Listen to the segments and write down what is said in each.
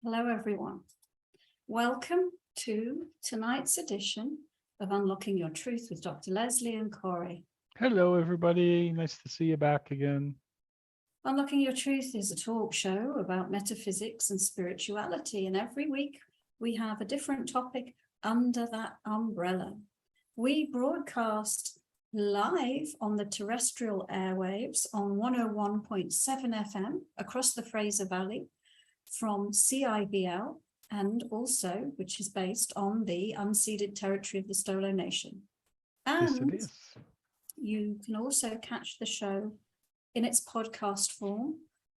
Hello, everyone. Welcome to tonight's edition of Unlocking Your Truth with Dr. Leslie and Corey. Hello, everybody. Nice to see you back again. Unlocking Your Truth is a talk show about metaphysics and spirituality, and every week we have a different topic under that umbrella. We broadcast live on the terrestrial airwaves on 101.7 FM across the Fraser Valley from CIBL, and also which is based on the unceded territory of the Stolo Nation. Yes, And it is. you can also catch the show in its podcast form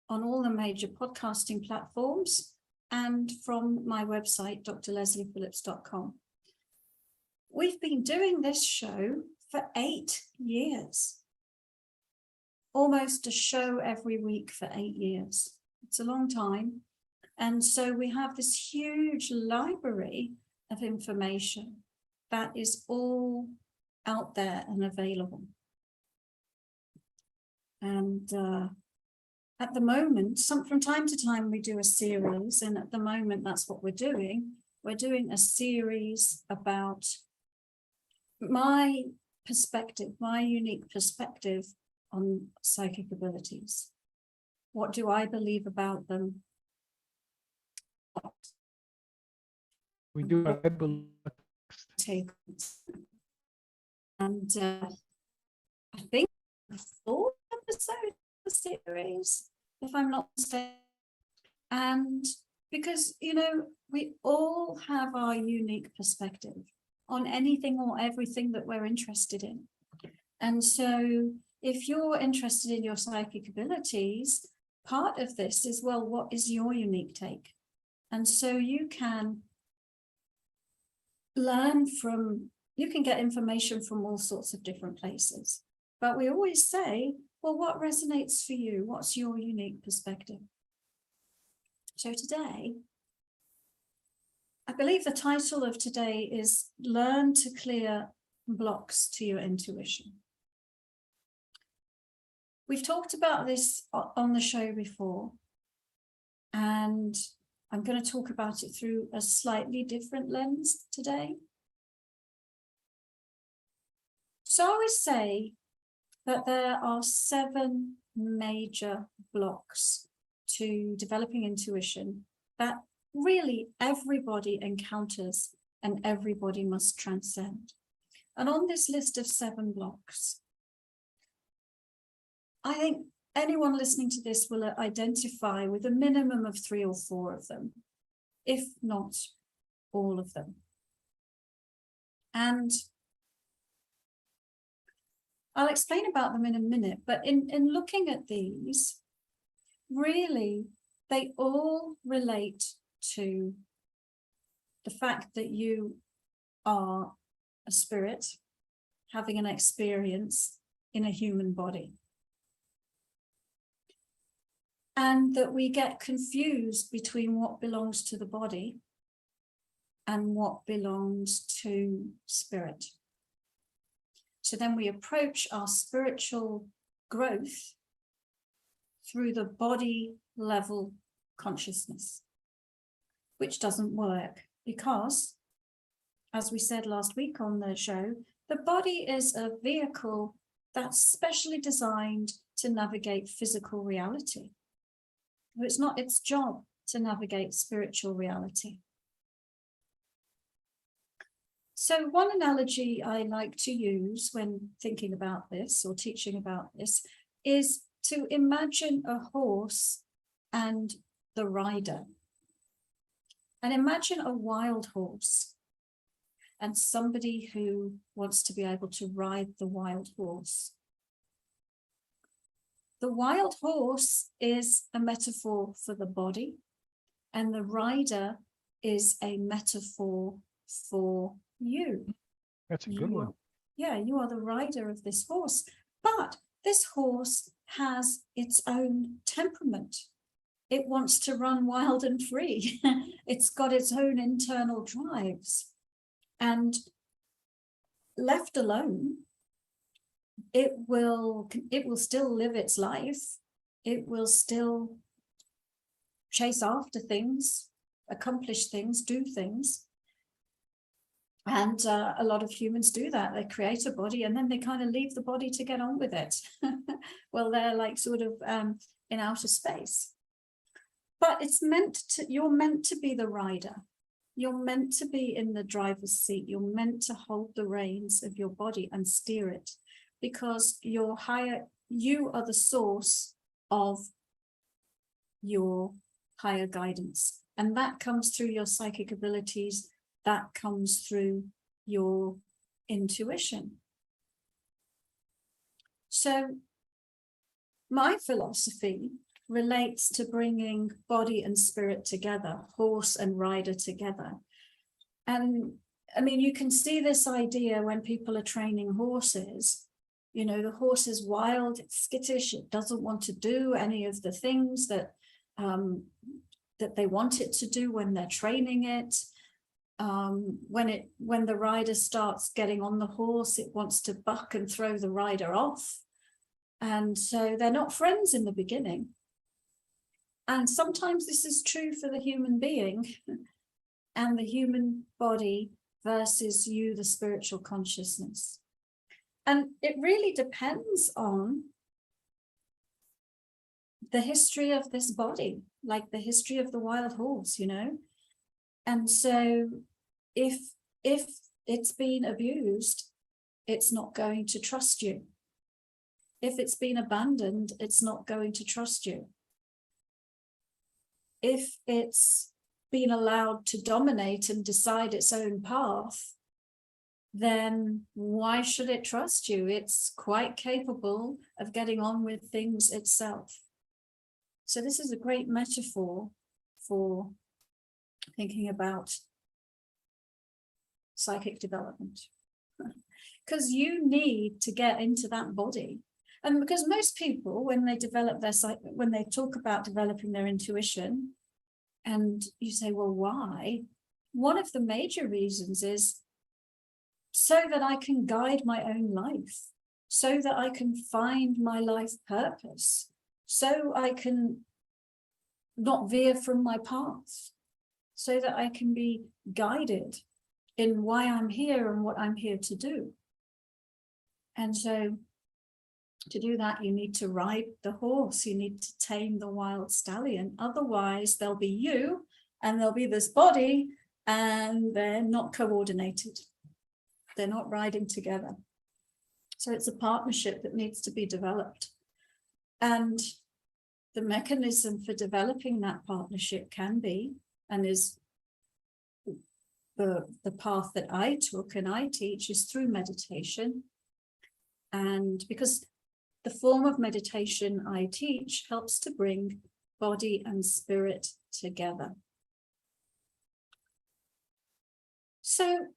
on all the major podcasting platforms and from my website, drlesliephillips.com. We've been doing this show for 8 years, almost a show every week for 8 years. It's a long time. And so we have this huge library of information that is all out there and available. And at the moment, from time to time, we do a series. And at the moment, that's what we're doing. We're doing a series about my perspective, my unique perspective on psychic abilities. What do I believe about them? We do a Bible Tables. And I think the 4th episode of the series, if I'm not mistaken. And because, you know, we all have our unique perspective on anything or everything that we're interested in. And so if you're interested in your psychic abilities, part of this is, well, what is your unique take? And so you can learn from, you can get information from all sorts of different places. But we always say, well, what resonates for you? What's your unique perspective? So today, I believe the title of today is Learn to Clear Blocks to Your Intuition. We've talked about this on the show before, and I'm going to talk about it through a slightly different lens today. So I always say that there are 7 major blocks to developing intuition that really everybody encounters and everybody must transcend. And on this list of 7 blocks, I think anyone listening to this will identify with a minimum of 3 or 4 of them, if not all of them. And I'll explain about them in a minute, but in looking at these, really, they all relate to the fact that you are a spirit having an experience in a human body. And that we get confused between what belongs to the body and what belongs to spirit. So then we approach our spiritual growth through the body level consciousness, which doesn't work because, as we said last week on the show, the body is a vehicle that's specially designed to navigate physical reality. It's not its job to navigate spiritual reality. So one analogy I like to use when thinking about this or teaching about this is to imagine a horse and the rider. And imagine a wild horse and somebody who wants to be able to ride the wild horse. The wild horse is a metaphor for the body, and the rider is a metaphor for you. That's a good one. Yeah, you are the rider of this horse, but this horse has its own temperament. It wants to run wild and free. It's got its own internal drives, and left alone, it will still live its life. It will still chase after things. accomplish things, do things. And a lot of humans do that. They create a body and then they kind of leave the body to get on with it. Well, they're like sort of in outer space. But it's you're meant to be the rider. You're meant to be in the driver's seat. You're meant to hold the reins of your body and steer it, because you are the source of your higher guidance. And that comes through your psychic abilities. That comes through your intuition. So my philosophy relates to bringing body and spirit together, horse and rider together. And I mean, you can see this idea when people are training horses. You know, the horse is wild, it's skittish, it doesn't want to do any of the things that they want it to do when they're training it. When the rider starts getting on the horse, it wants to buck and throw the rider off. And so they're not friends in the beginning. And sometimes this is true for the human being and the human body versus you, the spiritual consciousness. And it really depends on the history of this body, like the history of the wild horse, you know. And so if it's been abused, it's not going to trust you. If it's been abandoned, it's not going to trust you. If it's been allowed to dominate and decide its own path, then why should it trust you? It's quite capable of getting on with things itself. So this is a great metaphor for thinking about psychic development, because you need to get into that body. And because most people, when they develop when they talk about developing their intuition, and you say, well, why? One of the major reasons is so that I can guide my own life, so that I can find my life purpose, so I can not veer from my path, so that I can be guided in why I'm here and what I'm here to do. And so to do that, you need to ride the horse, you need to tame the wild stallion. Otherwise, there'll be you and there'll be this body, and they're not coordinated. They're not riding together. So it's a partnership that needs to be developed. And the mechanism for developing that partnership can be, and is the path that I took and I teach, is through meditation. And because the form of meditation I teach helps to bring body and spirit together. So,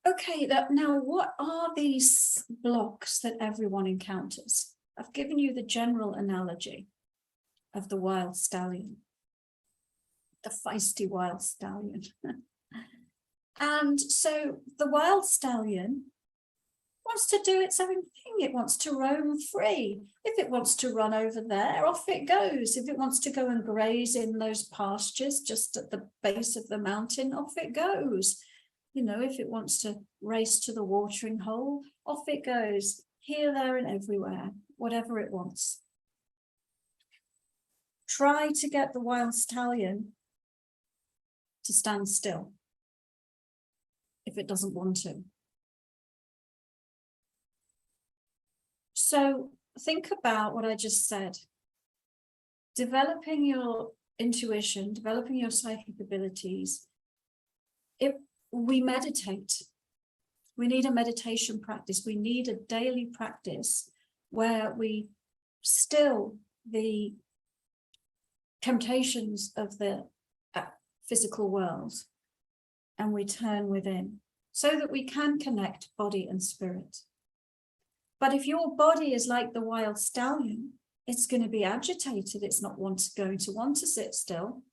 okay, now what are these blocks that everyone encounters? I've given you the general analogy of the wild stallion, the feisty wild stallion. And so the wild stallion wants to do its own thing. It wants to roam free. If it wants to run over there, off it goes. If it wants to go and graze in those pastures just at the base of the mountain, off it goes. You know, if it wants to race to the watering hole, off it goes, here, there, and everywhere, whatever it wants. Try to get the wild stallion to stand still if it doesn't want to. So think about what I just said. Developing your intuition, developing your psychic abilities. We meditate. We need a meditation practice. We need a daily practice where we still the temptations of the physical world and we turn within so that we can connect body and spirit. But if your body is like the wild stallion, it's going to be agitated. It's not going to want to sit still.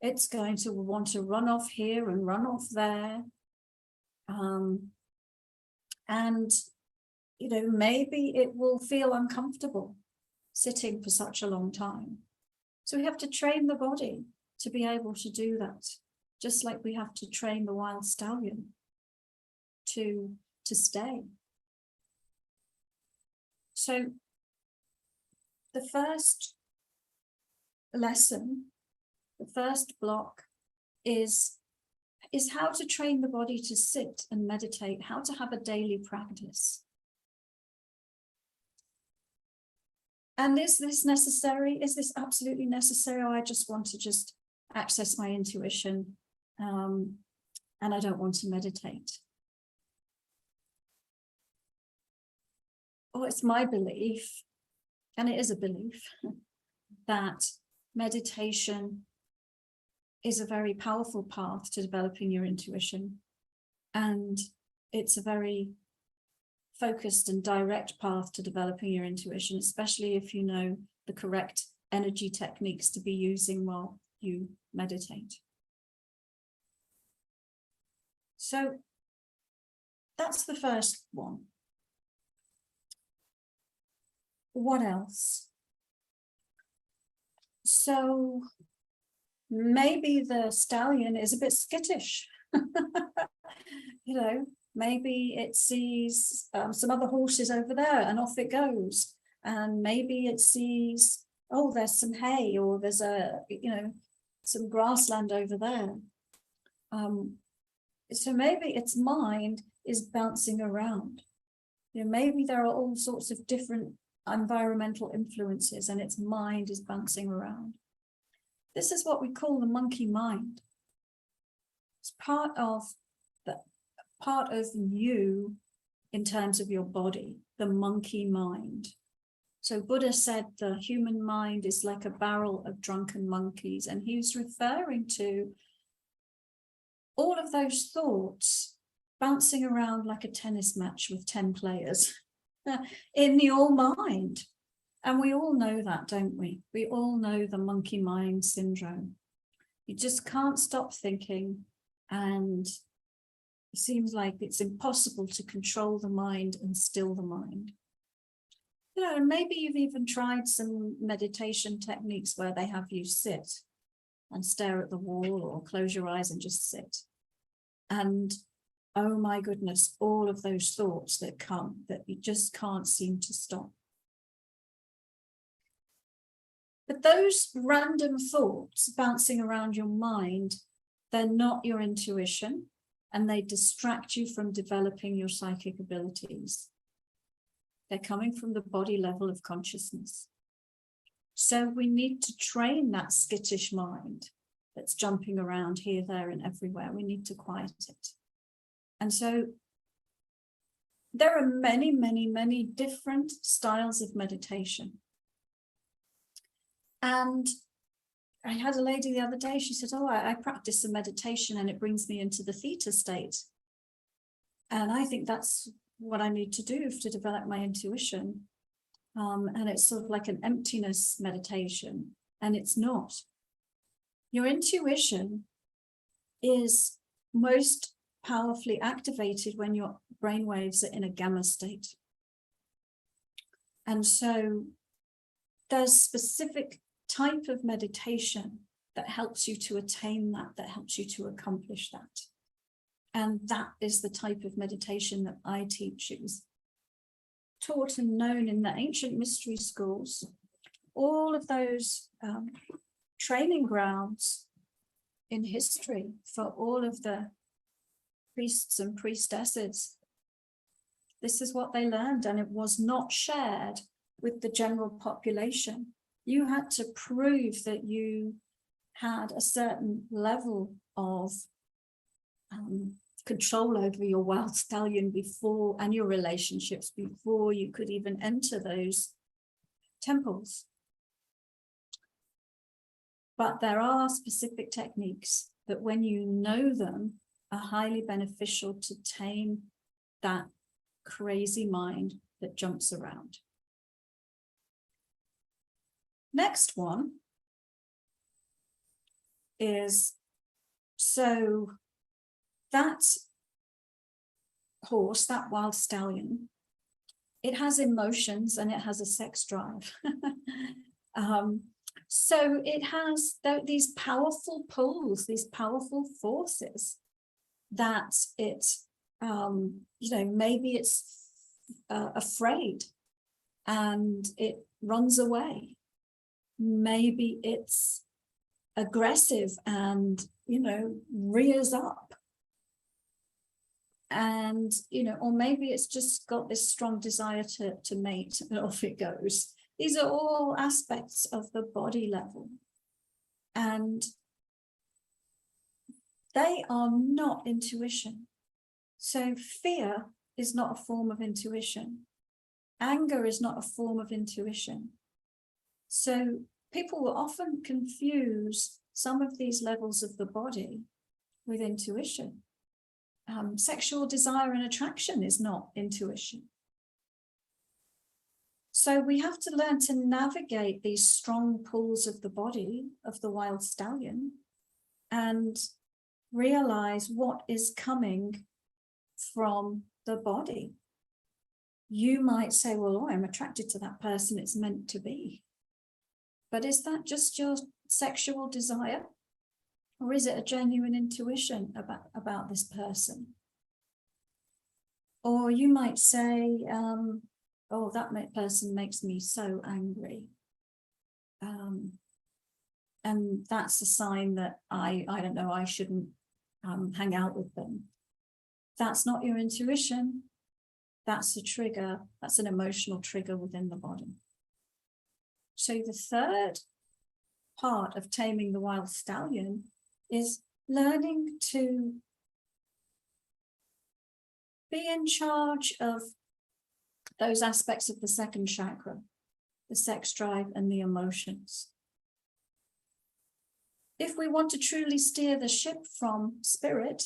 It's going to want to run off here and run off there. And, you know, maybe it will feel uncomfortable sitting for such a long time. So we have to train the body to be able to do that, just like we have to train the wild stallion to stay. So the first lesson, the first block is how to train the body to sit and meditate, how to have a daily practice. And is this necessary? Is this absolutely necessary? Or I just want to access my intuition, and I don't want to meditate. Well, it's my belief, and it is a belief, that meditation is a very powerful path to developing your intuition. And it's a very focused and direct path to developing your intuition, especially if you know the correct energy techniques to be using while you meditate. So that's the first one. What else? So maybe the stallion is a bit skittish. You know, maybe it sees some other horses over there and off it goes. And maybe it sees, oh, there's some hay, or there's some grassland over there. So maybe its mind is bouncing around. You know, maybe there are all sorts of different environmental influences and its mind is bouncing around. This is what we call the monkey mind. It's part of you in terms of your body, the monkey mind. So Buddha said the human mind is like a barrel of drunken monkeys, and he was referring to all of those thoughts bouncing around like a tennis match with 10 players in your mind. And we all know that, don't we? We all know the monkey mind syndrome. You just can't stop thinking, and it seems like it's impossible to control the mind and still the mind. You know, and maybe you've even tried some meditation techniques where they have you sit and stare at the wall, or close your eyes and just sit. And oh my goodness, all of those thoughts that come that you just can't seem to stop. But those random thoughts bouncing around your mind, they're not your intuition, and they distract you from developing your psychic abilities. They're coming from the body level of consciousness. So we need to train that skittish mind that's jumping around here, there, and everywhere. We need to quiet it. And so there are many, many, many different styles of meditation. And I had a lady the other day, she said, oh, I practice some meditation and it brings me into the theta state. And I think that's what I need to do to develop my intuition. And it's sort of like an emptiness meditation, and it's not. Your intuition is most powerfully activated when your brainwaves are in a gamma state. And so there's specific type of meditation that helps you to attain that helps you to accomplish that. And that is the type of meditation that I teach. It was taught and known in the ancient mystery schools. All of those training grounds in history for all of the priests and priestesses. This is what they learned, and it was not shared with the general population. You had to prove that you had a certain level of control over your wild stallion before, and your relationships, before you could even enter those temples. But there are specific techniques that, when you know them, are highly beneficial to tame that crazy mind that jumps around. Next one is, so that horse, that wild stallion, it has emotions and it has a sex drive. So it has these powerful pulls, these powerful forces that it, maybe it's afraid and it runs away. Maybe it's aggressive and, rears up. And, or maybe it's just got this strong desire to mate and off it goes. These are all aspects of the body level. And they are not intuition. So fear is not a form of intuition. Anger is not a form of intuition. So people will often confuse some of these levels of the body with intuition. Sexual desire and attraction is not intuition. So we have to learn to navigate these strong pulls of the body of the wild stallion and realize what is coming from the body. You might say, well, I'm attracted to that person, it's meant to be. But is that just your sexual desire? Or is it a genuine intuition about this person? Or you might say, oh, that person makes me so angry. And that's a sign that I don't know, I shouldn't hang out with them. That's not your intuition. That's a trigger. That's an emotional trigger within the body. So the third part of taming the wild stallion is learning to be in charge of those aspects of the second chakra, the sex drive and the emotions. If we want to truly steer the ship from spirit,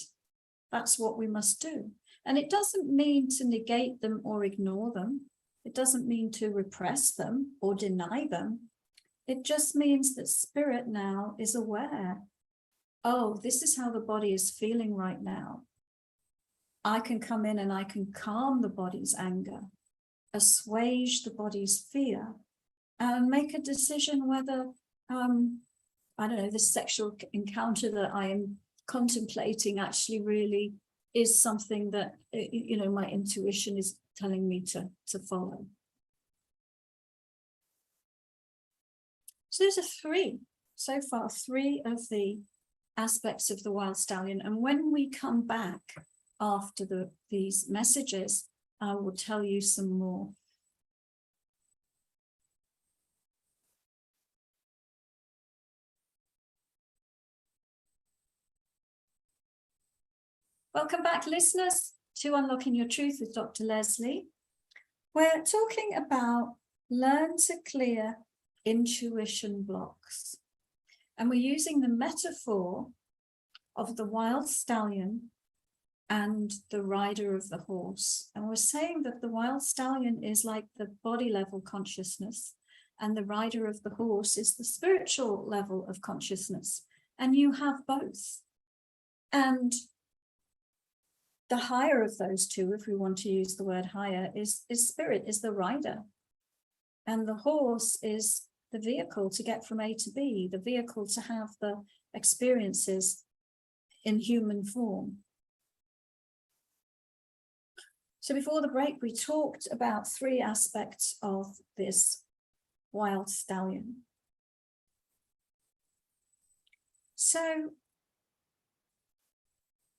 that's what we must do. And it doesn't mean to negate them or ignore them. It doesn't mean to repress them or deny them. It just means that spirit now is aware, oh, this is how the body is feeling right now. I can come in and I can calm the body's anger, assuage the body's fear, and make a decision whether, this sexual encounter that I am contemplating actually really is something that, my intuition is telling me to follow. So those are so far three of the aspects of the wild stallion. And when we come back after these messages, I will tell you some more. Welcome back, listeners, to Unlocking Your Truth with Dr. Leslie. We're talking about learn to clear intuition blocks. And we're using the metaphor of the wild stallion and the rider of the horse. And we're saying that the wild stallion is like the body level consciousness, and the rider of the horse is the spiritual level of consciousness. And you have both. And the higher of those two, if we want to use the word higher, is spirit, is the rider. And the horse is the vehicle to get from A to B, the vehicle to have the experiences in human form. So before the break, we talked about three aspects of this wild stallion. So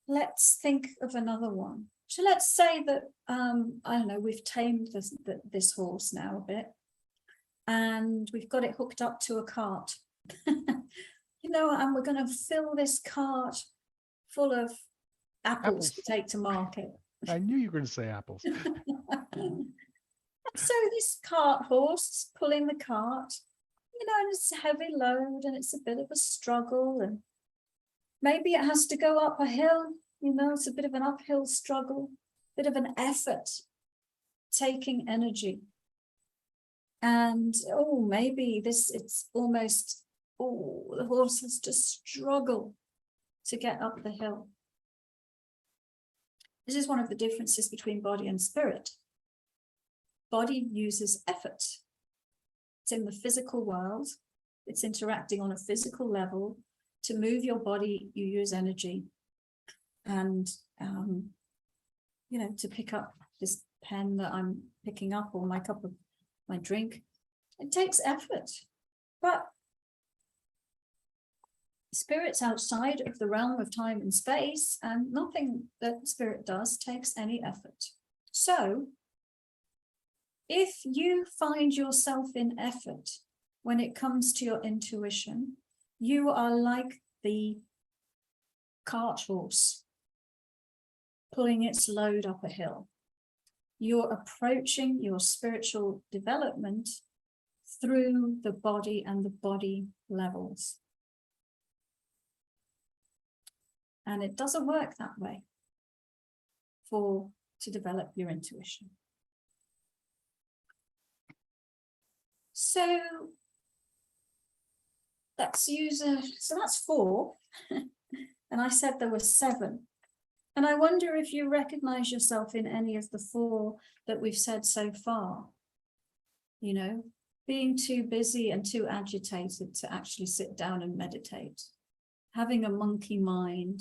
let's think of another one. So let's say that, we've tamed this horse now a bit, and we've got it hooked up to a cart. And we're going to fill this cart full of apples to take to market. I knew you were going to say apples. So this cart horse is pulling the cart, and it's a heavy load and it's a bit of a struggle, and maybe it has to go up a hill, it's a bit of an uphill struggle, bit of an effort, taking energy. And, maybe it's almost, the horse has to struggle to get up the hill. This is one of the differences between body and spirit. Body uses effort. It's in the physical world. it's interacting on a physical level. To move your body, you use energy. And, you know, to pick up this pen that I'm picking up, or my cup of my drink, it takes effort. But spirit's outside of the realm of time and space, and nothing that spirit does takes any effort. So if you find yourself in effort when it comes to your intuition, you are like the cart horse pulling its load up a hill. You're approaching your spiritual development through the body and the body levels. And it doesn't work that way to develop your intuition. So let's use so that's 4. And I said there were 7. And I wonder if you recognize yourself in any of the 4 that we've said so far. You know, being too busy and too agitated to actually sit down and meditate, having a monkey mind,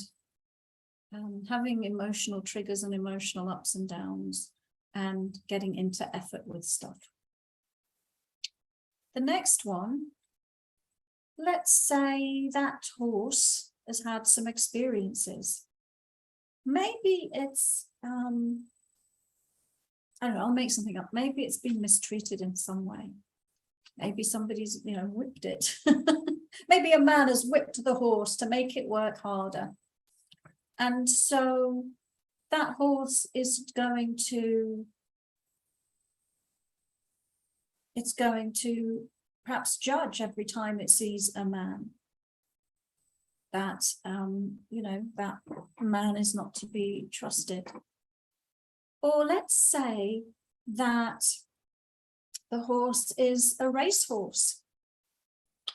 having emotional triggers and emotional ups and downs, and getting into effort with stuff. The next one, let's say that horse has had some experiences. Maybe it's, I don't know, I'll make something up. Maybe it's been mistreated in some way. Maybe somebody's, you know, whipped it. Maybe a man has whipped the horse to make it work harder. And so that horse is going to, it's going to perhaps judge every time it sees a man. That, you know, that man is not to be trusted. Or let's say that the horse is a racehorse,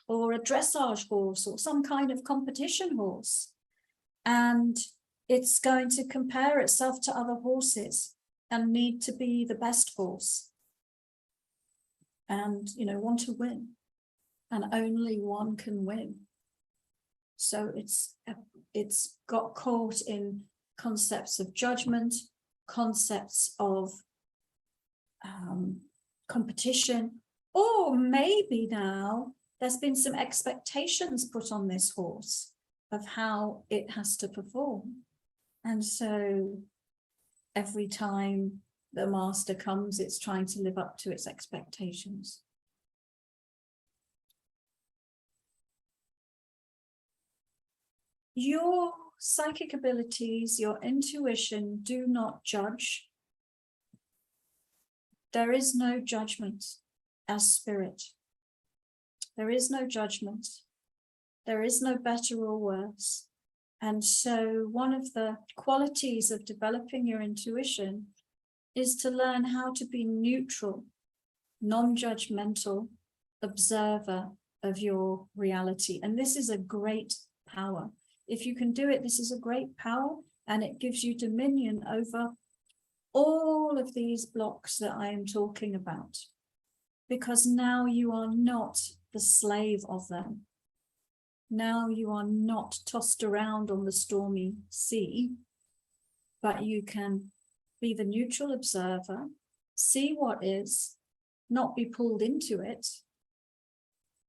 or a dressage horse, or some kind of competition horse. And it's going to compare itself to other horses and need to be the best horse. And, you know, want to win. And only one can win. So it's got caught in concepts of judgment, concepts of competition, or maybe now there's been some expectations put on this horse of how it has to perform. And so every time the master comes, it's trying to live up to its expectations. Your psychic abilities, your intuition do not judge. There is no judgment as spirit. There is no judgment. There is no better or worse. And so one of the qualities of developing your intuition is to learn how to be neutral, non-judgmental observer of your reality. And this is a great power. If you can do it, this is a great power, and it gives you dominion over all of these blocks that I am talking about, because now you are not the slave of them. Now you are not tossed around on the stormy sea, but you can be the neutral observer, see what is, not be pulled into it,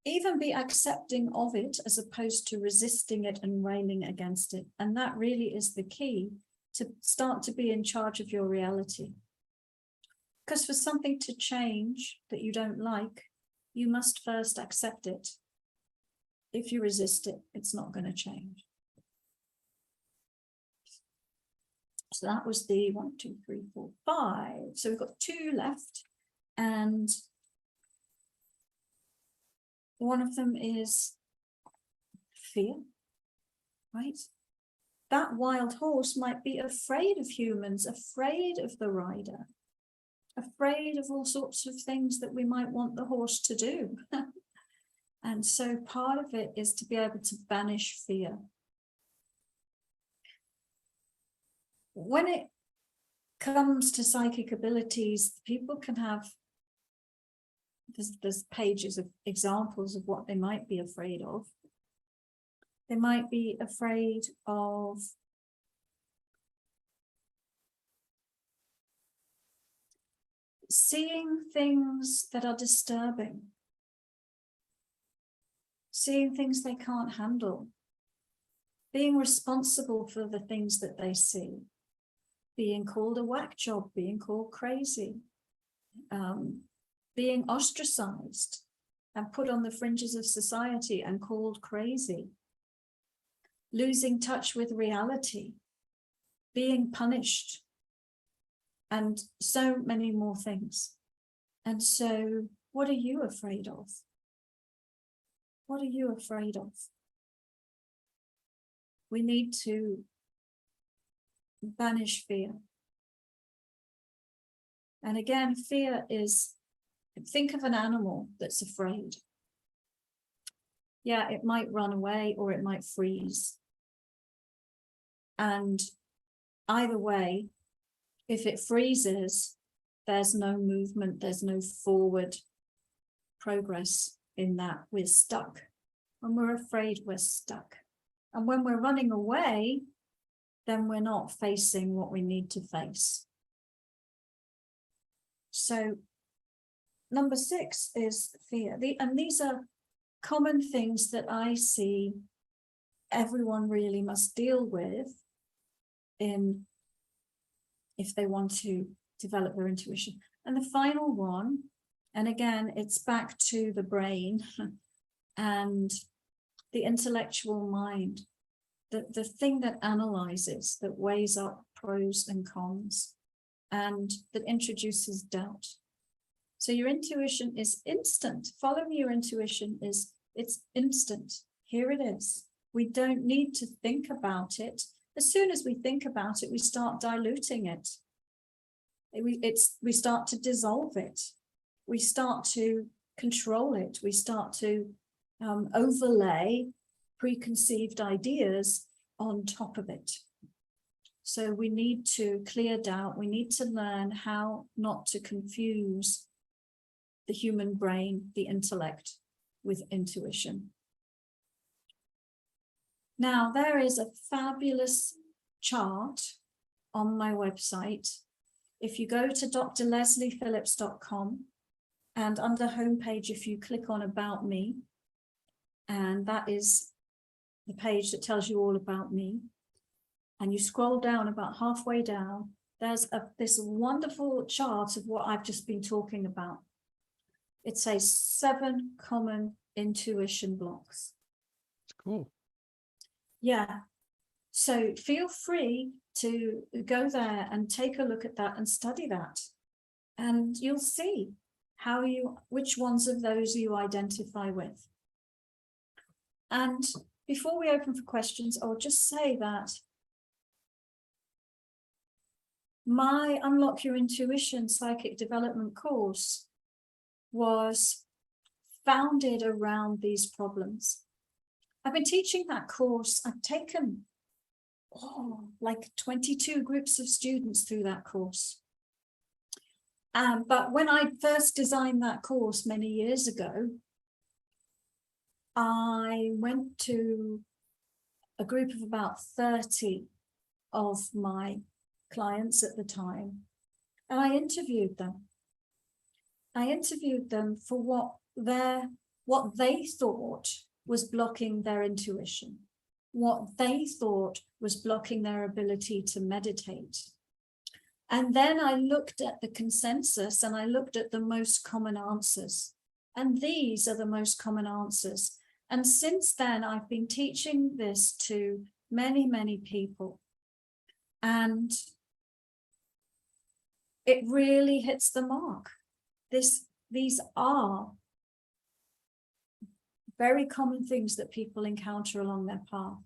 even be accepting of it as opposed to resisting it and railing against it. And that really is the key to start to be in charge of your reality. Because for something to change that you don't like, you must first accept it. If you resist it, it's not going to change. So that was the 1, 2, 3, 4, 5. So we've got 2 left. And one of them is fear, right? That wild horse might be afraid of humans, afraid of the rider, afraid of all sorts of things that we might want the horse to do. And so part of it is to be able to banish fear. When it comes to psychic abilities, people can have there's pages of examples of what they might be afraid of. They might be afraid of seeing things that are disturbing, seeing things they can't handle, being responsible for the things that they see, being called a whack job, being called crazy, being ostracized and put on the fringes of society and called crazy, losing touch with reality, being punished, and so many more things. And so, what are you afraid of? What are you afraid of? We need to banish fear. And again, fear is, think of an animal that's afraid. Yeah, it might run away or it might freeze. And either way, if it freezes, there's no movement, there's no forward progress in that. We're stuck. When we're afraid, we're stuck. And when we're running away, then we're not facing what we need to face. So number 6 is fear. And these are common things that I see everyone really must deal with if they want to develop their intuition. And the final one, and again, it's back to the brain and the intellectual mind, the thing that analyzes, that weighs up pros and cons, and that introduces doubt. So your intuition is instant. Following your intuition it's instant. Here it is. We don't need to think about it. As soon as we think about it, we start diluting it. We start to dissolve it. We start to control it. We start to overlay preconceived ideas on top of it. So we need to clear doubt. We need to learn how not to confuse the human brain, the intellect, with intuition. Now, there is a fabulous chart on my website. If you go to drlesliephillips.com and under homepage, if you click on About Me, and that is the page that tells you all about me, and you scroll down about halfway down, there's this wonderful chart of what I've just been talking about. It says 7 common intuition blocks. It's cool. Yeah. So feel free to go there and take a look at that and study that. And you'll see which ones of those you identify with. And before we open for questions, I'll just say that my Unlock Your Intuition Psychic Development course was founded around these problems. I've been teaching that course. I've taken like 22 groups of students through that course. But when I first designed that course many years ago, I went to a group of about 30 of my clients at the time, and I interviewed them. I interviewed them for what they thought was blocking their intuition, what they thought was blocking their ability to meditate. And then I looked at the consensus and I looked at the most common answers. And these are the most common answers. And since then, I've been teaching this to many, many people. And it really hits the mark. These are very common things that people encounter along their path.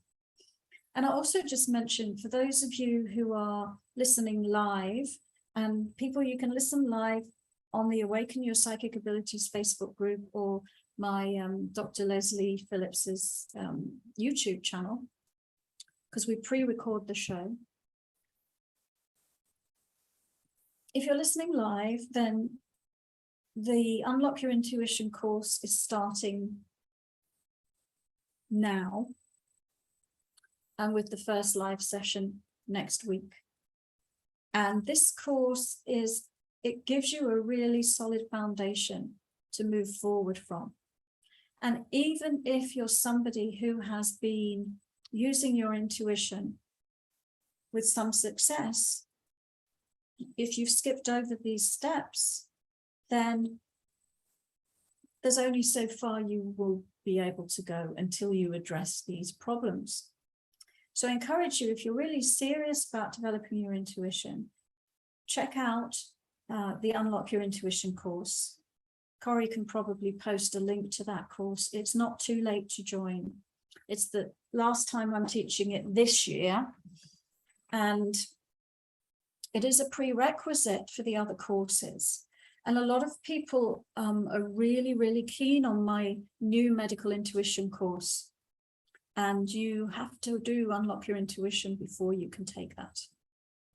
And I also just mentioned, for those of you who are listening live, and people, you can listen live on the Awaken Your Psychic Abilities Facebook group or my Dr. Leslie Phillips's YouTube channel, because we pre-record the show. If you're listening live, then The Unlock Your Intuition course is starting now, and with the first live session next week. And this course it gives you a really solid foundation to move forward from. And even if you're somebody who has been using your intuition with some success, if you've skipped over these steps, then there's only so far you will be able to go until you address these problems. So I encourage you, if you're really serious about developing your intuition, check out the Unlock Your Intuition course. Corey can probably post a link to that course. It's not too late to join. It's the last time I'm teaching it this year, and it is a prerequisite for the other courses. And a lot of people are really, really keen on my new medical intuition course. And you have to do Unlock Your Intuition before you can take that.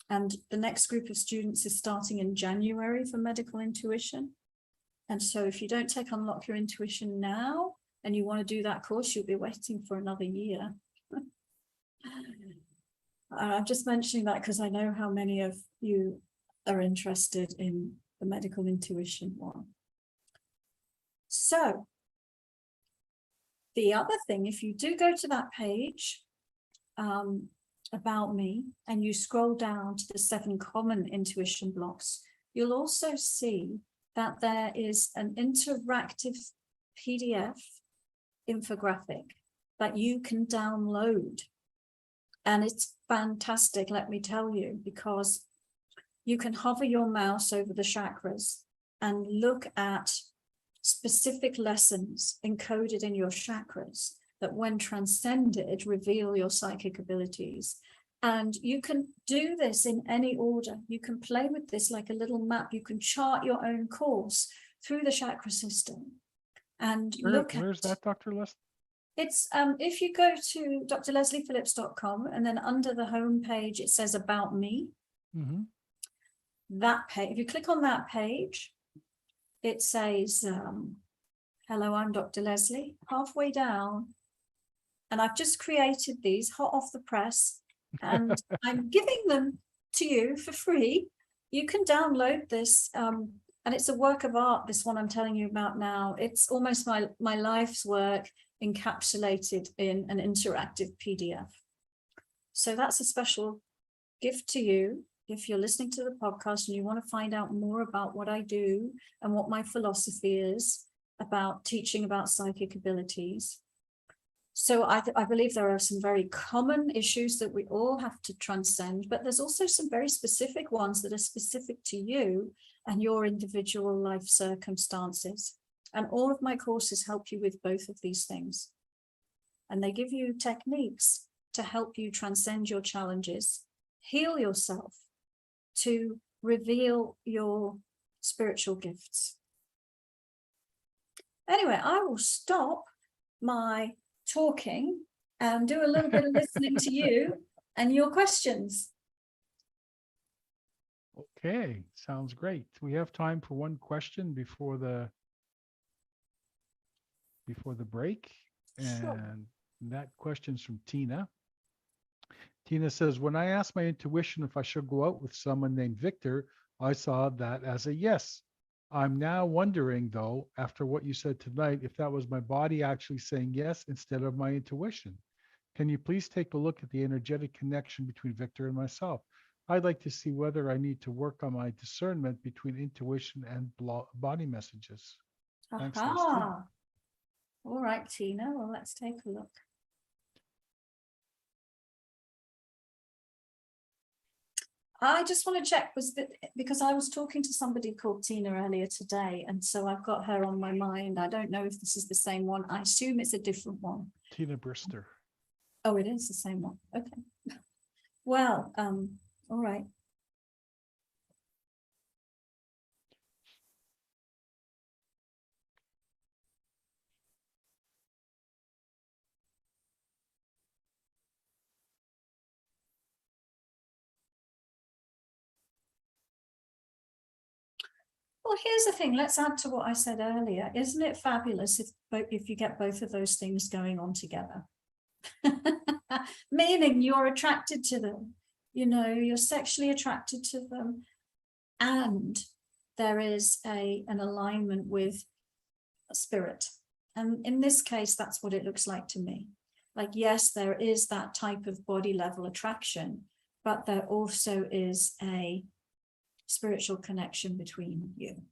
And the next group of students is starting in January for medical intuition. And so if you don't take Unlock Your Intuition now, and you want to do that course, you'll be waiting for another year. I'm just mentioning that because I know how many of you are interested in the medical intuition one. So the other thing, if you do go to that page about me and you scroll down to the 7 common intuition blocks, you'll also see that there is an interactive PDF infographic that you can download. And it's fantastic, let me tell you, because you can hover your mouse over the chakras and look at specific lessons encoded in your chakras that, when transcended, reveal your psychic abilities. And you can do this in any order. You can play with this like a little map. You can chart your own course through the chakra system and Where's that, Dr. Les? It's if you go to drlesliephillips.com and then under the home page, it says About Me. Mm-hmm. That page, if you click on that page, it says, hello, I'm Dr. Leslie, halfway down. And I've just created these hot off the press, and I'm giving them to you for free. You can download this, and it's a work of art, this one I'm telling you about now. It's almost my life's work encapsulated in an interactive PDF. So that's a special gift to you if you're listening to the podcast and you want to find out more about what I do and what my philosophy is about teaching about psychic abilities. So I believe there are some very common issues that we all have to transcend, but there's also some very specific ones that are specific to you and your individual life circumstances. And all of my courses help you with both of these things. And they give you techniques to help you transcend your challenges, heal yourself, to reveal your spiritual gifts. Anyway, I will stop my talking and do a little bit of listening to you and your questions. Okay, sounds great. We have time for one question before the break. Sure. And that question's from Tina. Tina says, when I asked my intuition if I should go out with someone named Victor, I saw that as a yes. I'm now wondering, though, after what you said tonight, if that was my body actually saying yes instead of my intuition. Can you please take a look at the energetic connection between Victor and myself? I'd like to see whether I need to work on my discernment between intuition and body messages. Thanks, Leslie. All right, Tina. Well, let's take a look. I just want to check, because I was talking to somebody called Tina earlier today, and so I've got her on my mind. I don't know if this is the same one. I assume it's a different one. Tina Brister. Oh, it is the same one. Okay. Well, all right. Well, here's the thing. Let's add to what I said earlier. Isn't it fabulous if you get both of those things going on together? Meaning you're attracted to them, you know, you're sexually attracted to them, and there is an alignment with a spirit. And in this case, that's what it looks like to me. Like, yes, there is that type of body level attraction, but there also is a spiritual connection between you.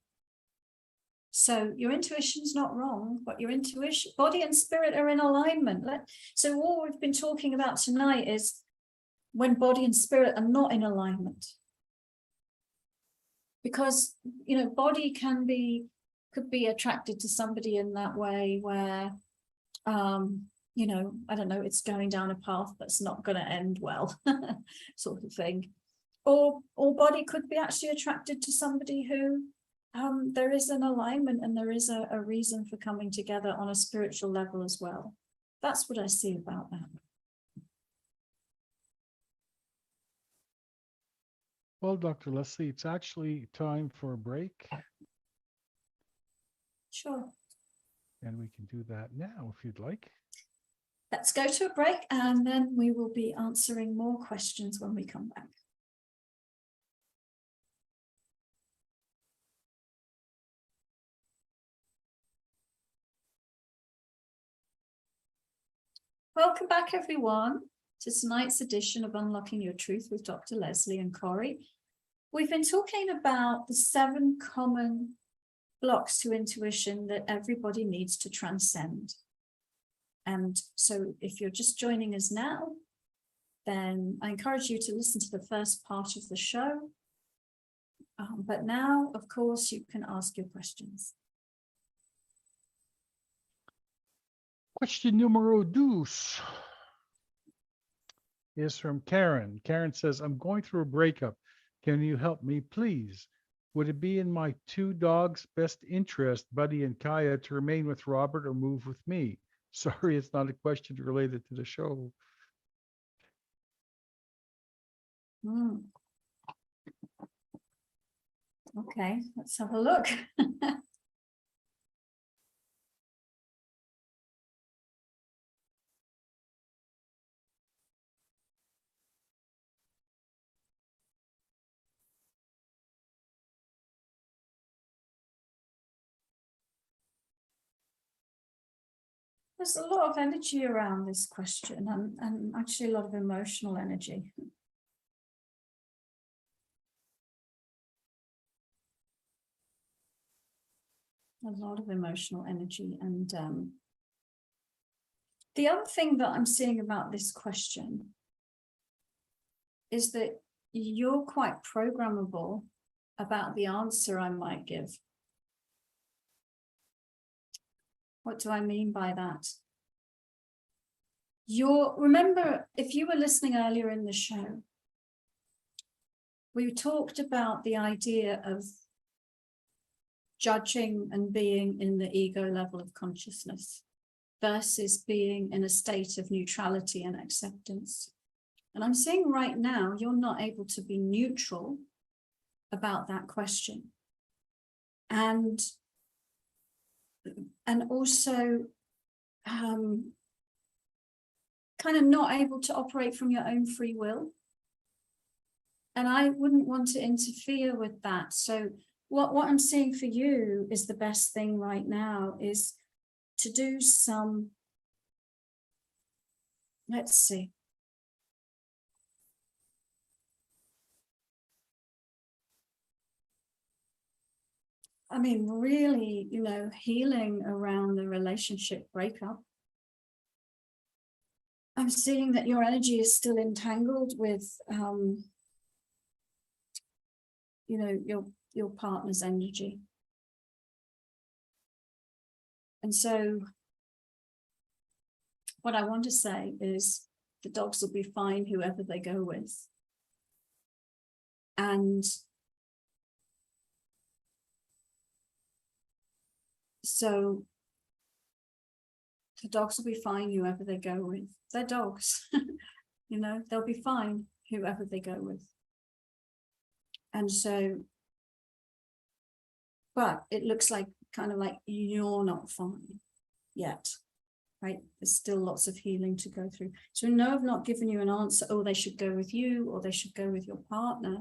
So your intuition's not wrong, but your intuition, body and spirit are in alignment. So all we've been talking about tonight is when body and spirit are not in alignment. Because, you know, body could be attracted to somebody in that way where, you know, I don't know, it's going down a path that's not going to end well, sort of thing. Or body could be actually attracted to somebody who there is an alignment and there is a reason for coming together on a spiritual level as well. That's what I see about that. Well, Dr. Leslie, it's actually time for a break. Sure. And we can do that now if you'd like. Let's go to a break and then we will be answering more questions when we come back. Welcome back, everyone, to tonight's edition of Unlocking Your Truth with Dr. Leslie and Corey. We've been talking about the 7 common blocks to intuition that everybody needs to transcend. And so if you're just joining us now, then I encourage you to listen to the first part of the show. But now, of course, you can ask your questions. Question numero dos is from Karen. Karen says, I'm going through a breakup. Can you help me, please? Would it be in my 2 dogs' best interest, Buddy and Kaya, to remain with Robert or move with me? Sorry, it's not a question related to the show. Okay, let's have a look. There's a lot of energy around this question and actually a lot of emotional energy. A lot of emotional energy. And the other thing that I'm seeing about this question is that you're quite programmable about the answer I might give. What do I mean by that? Remember, if you were listening earlier in the show, we talked about the idea of judging and being in the ego level of consciousness versus being in a state of neutrality and acceptance. And I'm seeing right now, you're not able to be neutral about that question. And also kind of not able to operate from your own free will. And I wouldn't want to interfere with that. So what I'm seeing for you is the best thing right now is to do some, let's see. I mean, really, you know, healing around the relationship breakup. I'm seeing that your energy is still entangled with, you know, your partner's energy. And so what I want to say is the dogs will be fine whoever they go with. And so the dogs will be fine whoever they go with. They're dogs, you know, they'll be fine whoever they go with. And so but it looks like kind of like you're not fine yet, right? There's still lots of healing to go through. So no, I've not given you an answer, oh, they should go with you or they should go with your partner,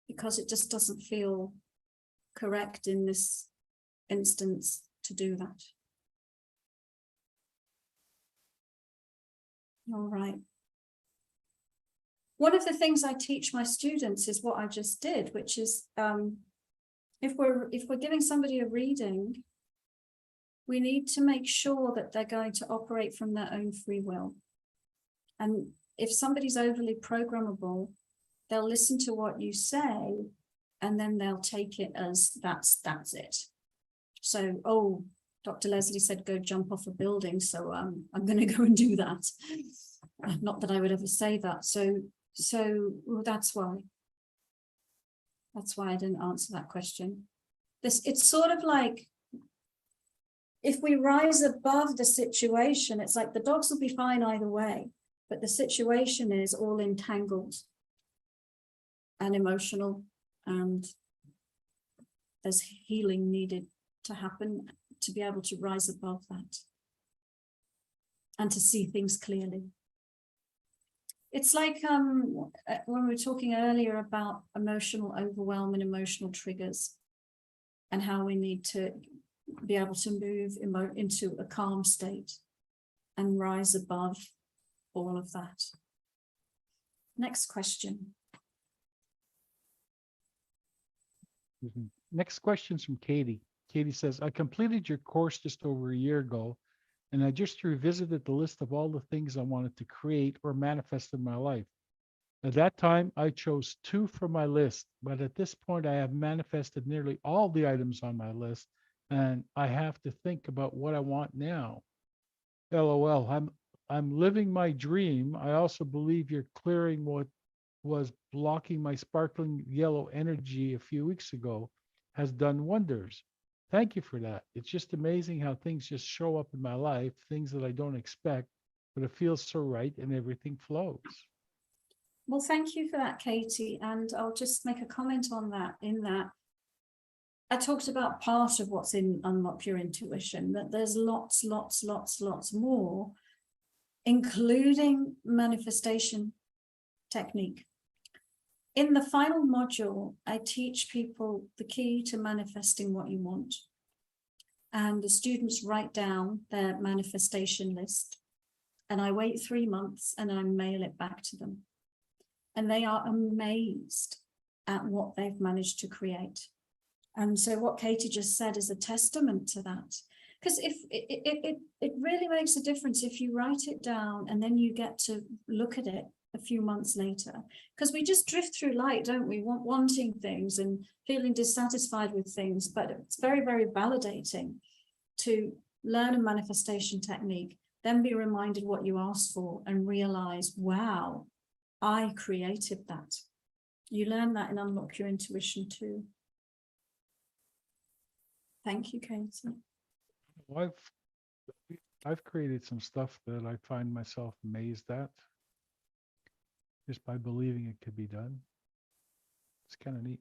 because it just doesn't feel correct in this instance to do that. All right. One of the things I teach my students is what I just did, which is if we're giving somebody a reading, we need to make sure that they're going to operate from their own free will. And if somebody's overly programmable, they'll listen to what you say, and then they'll take it as that's it. So, oh, Dr. Leslie said go jump off a building, so I'm going to go and do that. Not that I would ever say that. So well, that's why I didn't answer that question. It's sort of like, if we rise above the situation, it's like the dogs will be fine either way, but the situation is all entangled and emotional, and there's healing needed to happen to be able to rise above that and to see things clearly. It's like when we were talking earlier about emotional overwhelm and emotional triggers, and how we need to be able to move into a calm state and rise above all of that. Next question. Next question's from Katie. Katie says, I completed your course just over a year ago, and I just revisited the list of all the things I wanted to create or manifest in my life. At that time, I chose 2 from my list, but at this point, I have manifested nearly all the items on my list, and I have to think about what I want now. LOL, I'm living my dream. I also believe you're clearing what was blocking my sparkling yellow energy a few weeks ago has done wonders. Thank you for that. It's just amazing how things just show up in my life, things that I don't expect, but it feels so right and everything flows. Well, thank you for that, Katie. And I'll just make a comment on that, in that I talked about part of what's in Unlock Your Intuition, that there's lots more, including manifestation technique. In the final module, I teach people the key to manifesting what you want. And the students write down their manifestation list. And I wait 3 months and I mail it back to them. And they are amazed at what they've managed to create. And so what Katie just said is a testament to that. Because if it really makes a difference if you write it down and then you get to look at it a few months later. Because we just drift through life, don't we? Wanting things and feeling dissatisfied with things. But it's very, very validating to learn a manifestation technique, then be reminded what you asked for and realize, wow, I created that. You learn that in Unlock Your Intuition too. Thank you, Katie. Well, I've created some stuff that I find myself amazed at just by believing it could be done. It's kind of neat.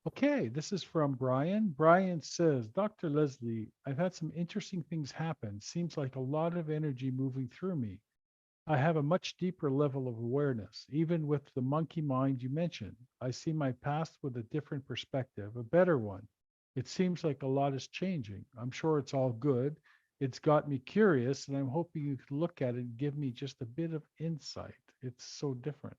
Okay, this is from Brian. Brian says, Dr. Leslie, I've had some interesting things happen. Seems like a lot of energy moving through me. I have a much deeper level of awareness. Even with the monkey mind you mentioned, I see my past with a different perspective, a better one. It seems like a lot is changing. I'm sure it's all good. It's got me curious, and I'm hoping you can look at it and give me just a bit of insight. It's so different.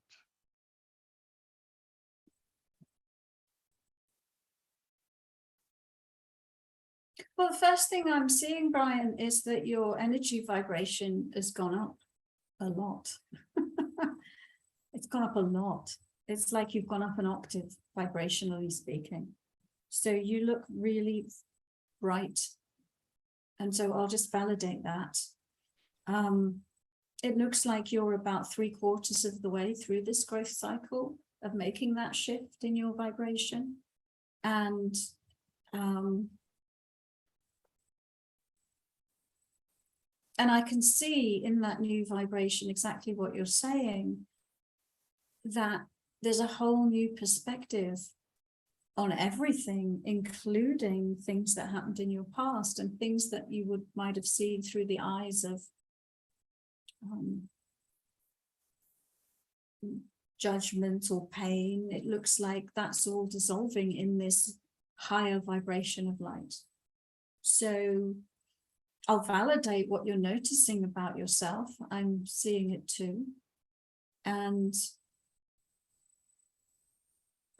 Well, the first thing I'm seeing, Brian, is that your energy vibration has gone up a lot. It's gone up a lot. It's like you've gone up an octave, vibrationally speaking. So you look really bright. And so I'll just validate that. It looks like you're about 3/4 of the way through this growth cycle of making that shift in your vibration. And I can see in that new vibration exactly what you're saying, that there's a whole new perspective on everything, including things that happened in your past and things that you might have seen through the eyes of judgment or pain. It looks like that's all dissolving in this higher vibration of light. So I'll validate what you're noticing about yourself. I'm seeing it too. And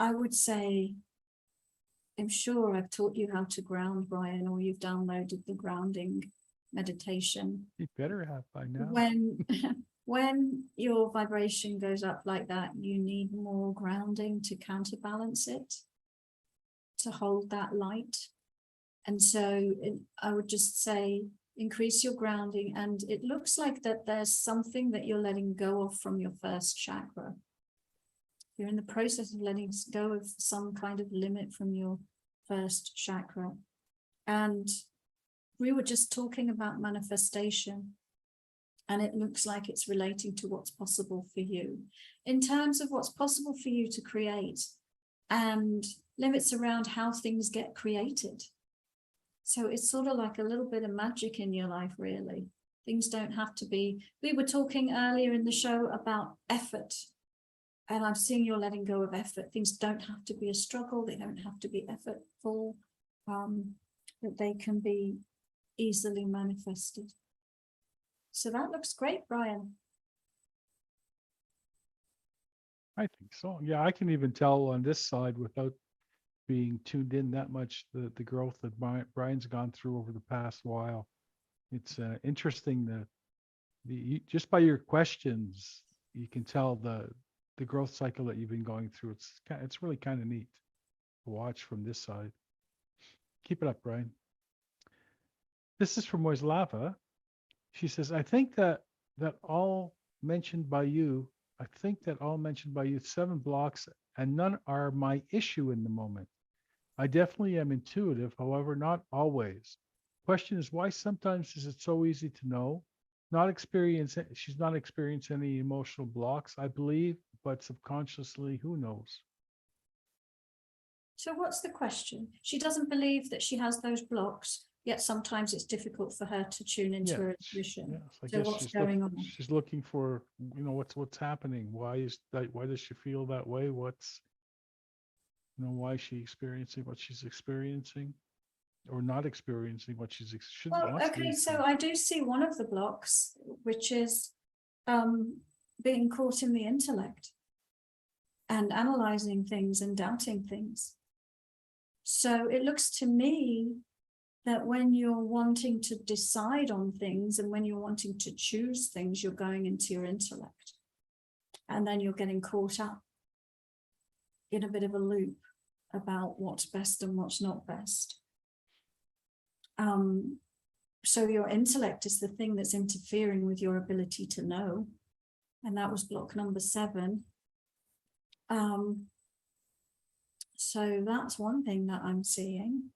I would say, I'm sure I've taught you how to ground, Brian, or you've downloaded the grounding meditation. You better have by now. When your vibration goes up like that, you need more grounding to counterbalance it, to hold that light. And so I would just say, increase your grounding. And it looks like that there's something that you're letting go of from your first chakra. You're in the process of letting go of some kind of limit from your first chakra. And we were just talking about manifestation. And it looks like it's relating to what's possible for you in terms of what's possible for you to create and limits around how things get created. So it's sort of like a little bit of magic in your life, really. Things don't have to be. We were talking earlier in the show about effort. And I'm seeing you're letting go of effort. Things don't have to be a struggle. They don't have to be effortful. That they can be easily manifested. So that looks great, Brian. I think so. Yeah, I can even tell on this side without being tuned in that much, the growth that Brian's gone through over the past while. It's interesting that just by your questions, you can tell the growth cycle that you've been going through. It's really kind of neat to watch from this side. Keep it up, Brian. This is from Moislava. She says, I think that all mentioned by you, 7 blocks, and none are my issue in the moment. I definitely am intuitive, however, not always. Question is, why sometimes is it so easy to know? She's not experienced any emotional blocks, I believe, but subconsciously, who knows? So what's the question? She doesn't believe that she has those blocks, yet sometimes it's difficult for her to tune into her intuition. Yes, I so guess what's going on? She's looking for, what's happening. Why does she feel that way? Why is she experiencing what she's experiencing, or not experiencing what she's okay, so I do see one of the blocks, which is being caught in the intellect and analyzing things and doubting things. So it looks to me that when you're wanting to decide on things and when you're wanting to choose things, you're going into your intellect. And then you're getting caught up in a bit of a loop about what's best and what's not best. So your intellect is the thing that's interfering with your ability to know. And that was block number 7. So that's one thing that I'm seeing.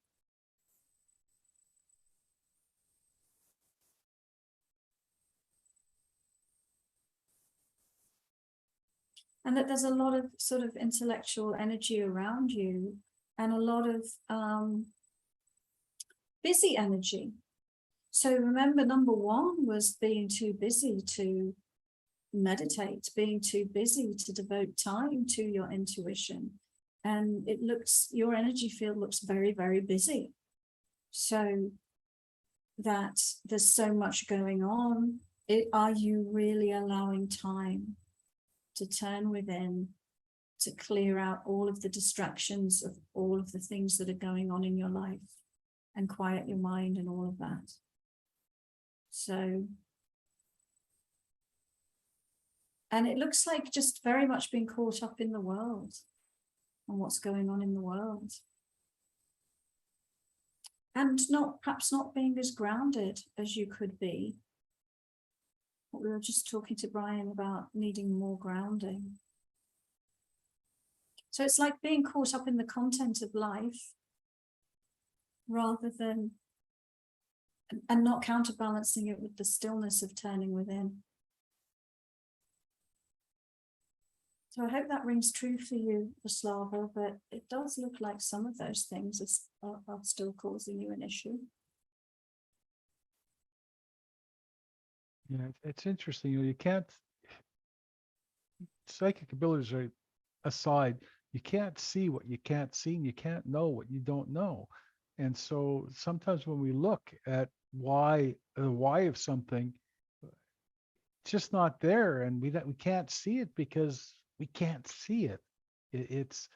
And that there's a lot of sort of intellectual energy around you and a lot of busy energy. So remember, number 1 was being too busy to meditate, being too busy to devote time to your intuition. And your energy field looks very, very busy. So that there's so much going on. Are you really allowing time to turn within, to clear out all of the distractions of all of the things that are going on in your life and quiet your mind and all of that? So, and it looks like just very much being caught up in the world and what's going on in the world. And perhaps not being as grounded as you could be. We were just talking to Brian about needing more grounding. So it's like being caught up in the content of life rather than, and not counterbalancing it with the stillness of turning within. So I hope that rings true for you, Slava, but it does look like some of those things are still causing you an issue. Yeah, it's interesting. You can't, psychic abilities are aside, you can't see what you can't see, and you can't know what you don't know. And so sometimes when we look at the why of something, it's just not there, and we can't see it because we can't see it. It's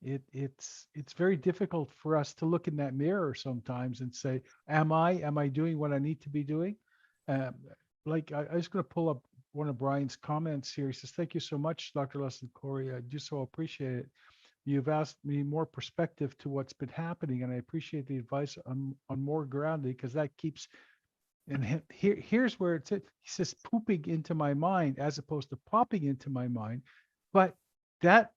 it's very difficult for us to look in that mirror sometimes and say, am I doing what I need to be doing? Um, like I was going to pull up one of Brian's comments here. He says, "Thank you so much, Dr. Leslie Corey. I do so appreciate it. You've asked me more perspective to what's been happening, and I appreciate the advice on more grounding, because that keeps." And here's where he says, pooping into my mind as opposed to popping into my mind. But that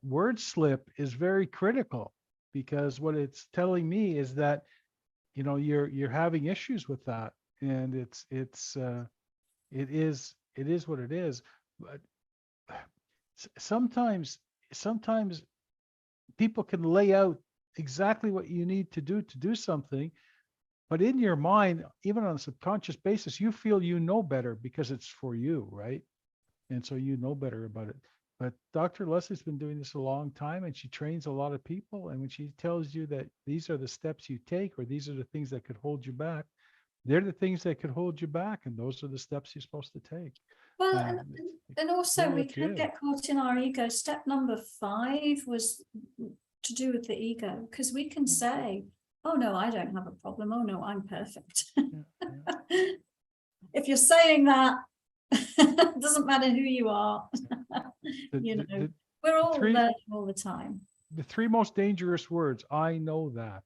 word slip is very critical, because what it's telling me is that, you're having issues with that. And it is what it is. But sometimes people can lay out exactly what you need to do something. But in your mind, even on a subconscious basis, you feel you know better because it's for you, right? And so you know better about it. But Dr. Leslie's been doing this a long time, and she trains a lot of people. And when she tells you that these are the steps you take, or these are the things that could hold you back, they're the things that could hold you back. And those are the steps you're supposed to take. Well, And and also really we up to could you. get caught in our ego. Step number 5 was to do with the ego, because we can say, oh no, I don't have a problem. Oh no, I'm perfect. Yeah. If you're saying that, it doesn't matter who you are. We're all learning all the time. The 3 most dangerous words, I know that.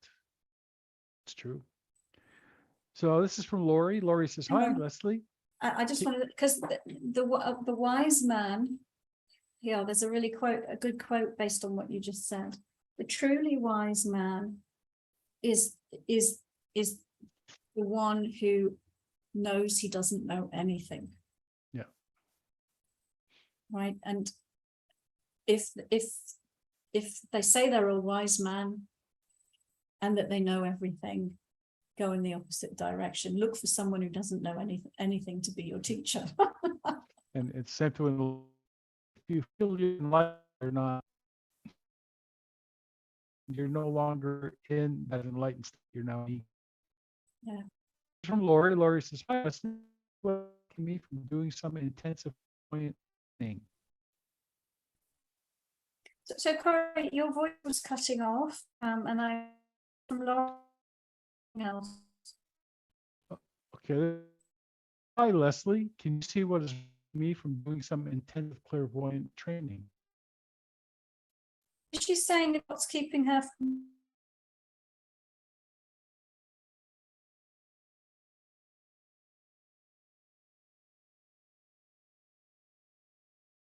It's true. So this is from Lori. Lori says, hi, Leslie. I just wanted, because the wise man, yeah, there's a good quote based on what you just said. The truly wise man is the one who knows he doesn't know anything. Yeah. Right. And if they say they're a wise man and that they know everything, go in the opposite direction. Look for someone who doesn't know anything to be your teacher. And it's said to, if you feel you're enlightened or not, you're no longer in that enlightened state. You're now me. Yeah. From Lori. Lori says, hi, what can me from doing some intensive thing? So Corey, your voice was cutting off, and I from Laura else. Okay. Hi, Leslie. Can you see what is me from doing some intensive clairvoyant training? Is she saying what's keeping her from